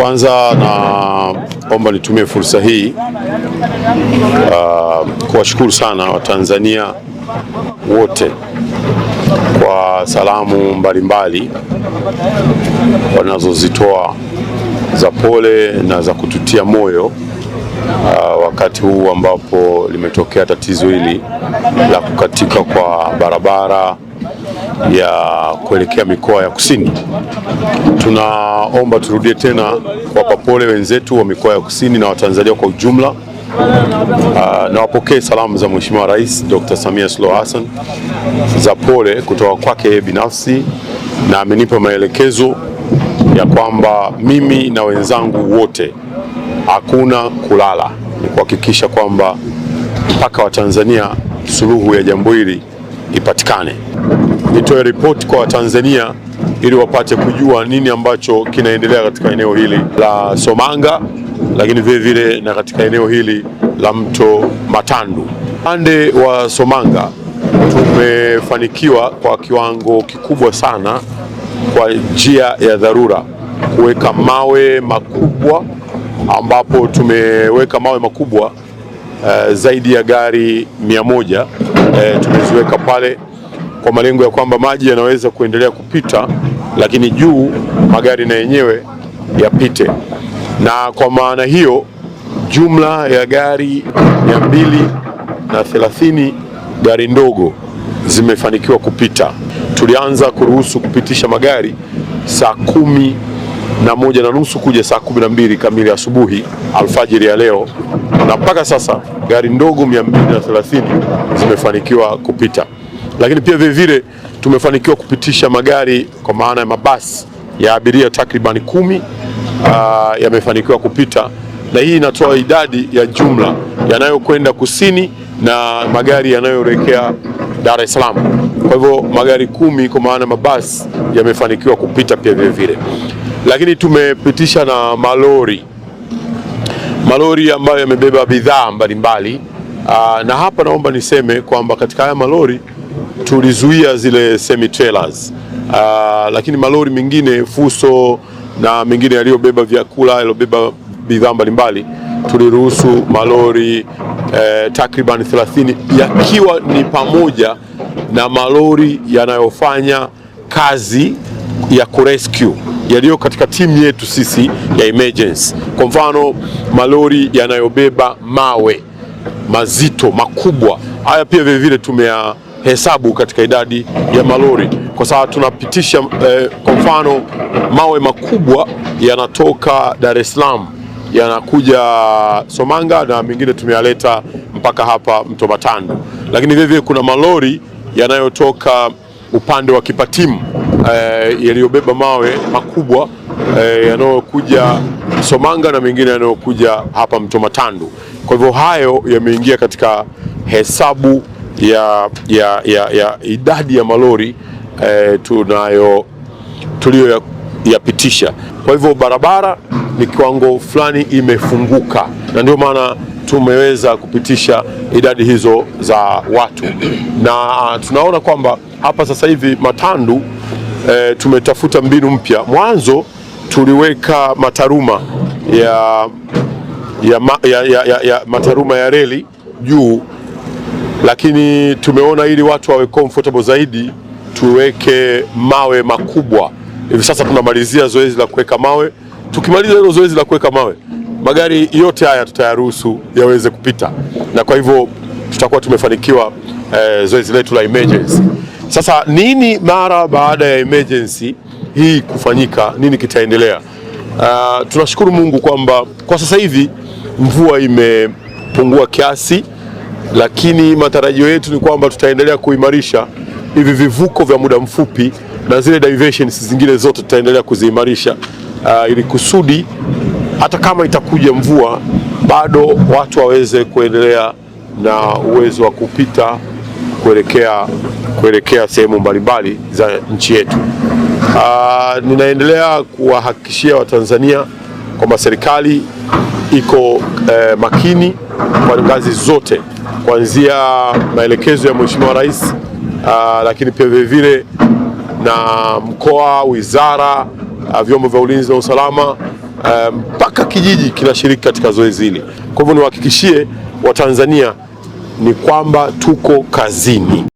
Kwanza naomba nitumie fursa hii kuwashukuru sana Watanzania wote kwa salamu mbalimbali wanazozitoa za pole na za kututia moyo wakati huu ambapo limetokea tatizo hili la kukatika kwa barabara ya kuelekea mikoa ya kusini. Tunaomba turudie tena kuwapa pole wenzetu wa mikoa ya kusini na Watanzania kwa ujumla. Na wapokee salamu za Mheshimiwa Rais Dr. Samia Suluhu Hassan za pole kutoka kwake binafsi, na amenipa maelekezo ya kwamba mimi na wenzangu wote hakuna kulala, ni kuhakikisha kwamba mpaka Watanzania suluhu ya jambo hili ipatikane. Nitoe ripoti kwa Watanzania ili wapate kujua nini ambacho kinaendelea katika eneo hili la Somanga, lakini vile vile na katika eneo hili la mto Matandu. Upande wa Somanga tumefanikiwa kwa kiwango kikubwa sana kwa njia ya dharura kuweka mawe makubwa, ambapo tumeweka mawe makubwa zaidi ya gari 100 tumeziweka pale kwa malengo ya kwamba maji yanaweza kuendelea kupita, lakini juu magari na yenyewe yapite. Na kwa maana hiyo jumla ya gari 230 gari ndogo zimefanikiwa kupita. Tulianza kuruhusu kupitisha magari saa 11:30 kuja saa 12 kamili asubuhi alfajiri ya leo, na mpaka sasa gari ndogo 230 zimefanikiwa kupita. Lakini pia vile tumefanikiwa kupitisha magari kwa maana ya mabasi ya abiria takriban 10 yamefanikiwa kupita, na hii inatoa idadi ya jumla yanayokwenda kusini na magari yanayoelekea Dar es Salaam. Kwa hivyo magari 10 kwa maana mabasi yamefanikiwa kupita pia vile. Lakini tumepitisha na malori ambayo yamebeba bidhaa mbalimbali, na hapa naomba niseme kwamba katika haya malori tulizuia zile semi trailers, lakini malori mengine fuso na mengine yaliyobeba vyakula, yaliyobeba bidhaa mbalimbali tuliruhusu malori takriban 30, yakiwa ni pamoja na malori yanayofanya kazi ya kurescue yaliyo katika timu yetu sisi ya emergency. Kwa mfano malori yanayobeba mawe mazito makubwa, haya pia vile tumehesabu katika idadi ya malori, kwa sababu tunapitisha kwa mfano mawe makubwa yanatoka Dar es Salaam yanakuja Somanga na mengine tumeyaleta mpaka hapa mto Matandu. Lakini vile kuna malori yanayotoka upande wa Kipatimu yaliyobeba mawe makubwa yanayokuja Somanga na mengine yanayokuja hapa mto Matandu. Kwa hivyo hayo yameingia katika hesabu ya idadi ya malori tuliyoyapitisha. Kwa hivyo barabara ni kiwango fulani imefunguka, na ndio maana tumeweza kupitisha idadi hizo za watu, na tunaona kwamba hapa sasa hivi Matandu tumetafuta mbinu mpya. Mwanzo tuliweka mataruma mataruma ya reli juu, lakini tumeona ili watu wawe comfortable zaidi tuweke mawe makubwa. Hivi sasa tunamalizia zoezi la kuweka mawe. Tukimaliza hilo zoezi la kuweka mawe, magari yote haya tutayaruhusu yaweze kupita, na kwa hivyo tutakuwa tumefanikiwa zoezi letu la emergency. Sasa nini mara baada ya emergency hii kufanyika, nini kitaendelea? Tunashukuru Mungu kwamba kwa sasa hivi mvua imepungua kiasi, lakini matarajio yetu ni kwamba tutaendelea kuimarisha hivi vivuko vya muda mfupi na zile diversions zingine zote tutaendelea kuziimarisha, ili kusudi hata kama itakuja mvua bado watu waweze kuendelea na uwezo wa kupita kuelekea sehemu mbalimbali za nchi yetu. Ninaendelea kuwahakikishia Watanzania kwamba serikali iko makini kwa ngazi zote, kuanzia maelekezo ya Mheshimiwa Rais, lakini pia vile na mkoa, wizara, vyombo vya ulinzi na usalama, mpaka kijiji kinashiriki katika zoezi hili. Kwa hivyo niwahakikishie Watanzania ni kwamba tuko kazini.